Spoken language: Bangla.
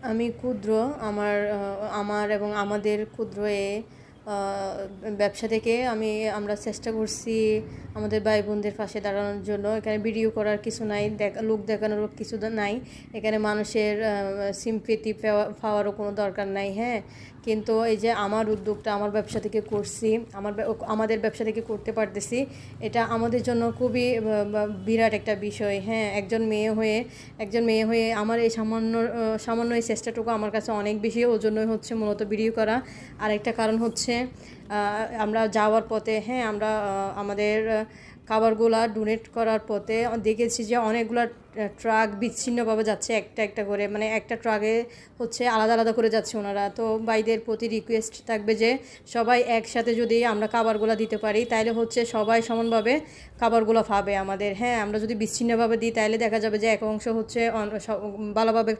আমি ক্ষুদ্র আমার আমার এবং আমাদের ক্ষুদ্র আ ব্যবসা থেকে আমরা চেষ্টা করছি আমাদের ভাই বোনদের পাশে দাঁড়ানোর জন্য। এখানে ভিডিও করার কিছু নাই, লোক দেখানোরও কিছু নাই। এখানে মানুষের sympathy পাওয়ারও কোনো দরকার নাই, হ্যাঁ? কিন্তু এই যে আমার উদ্যোগটা আমার ব্যবসা থেকে করছি, আমাদের ব্যবসা থেকে করতে পারতেছি, এটা আমাদের জন্য খুবই বিরাট একটা বিষয়, হ্যাঁ? একজন মেয়ে হয়ে আমার এই সামান্য এই চেষ্টাটুকু আমার কাছে অনেক বেশি, ওজন্যই হচ্ছে মূলত ভিডিও করা। আরেকটা কারণ হচ্ছে আমরা যাওয়ার পথে, হ্যাঁ, আমরা আমাদের খাবারগুলা ডোনেট করার পথে দেখেছি যে অনেকগুলা ট্রাক বিচ্ছিন্নভাবে যাচ্ছে, একটা একটা করে, মানে একটা ট্রাকে হচ্ছে আলাদা আলাদা করে যাচ্ছে ওনারা। তো ভাইদের প্রতি রিকোয়েস্ট থাকবে যে সবাই একসাথে যদি আমরা খাবারগুলো দিতে পারি তাহলে হচ্ছে সবাই সমানভাবে খাবারগুলো পাবে আমাদের, হ্যাঁ? আমরা যদি বিচ্ছিন্নভাবে দিই তাহলে দেখা যাবে যে এক অংশ হচ্ছে ভালোভাবে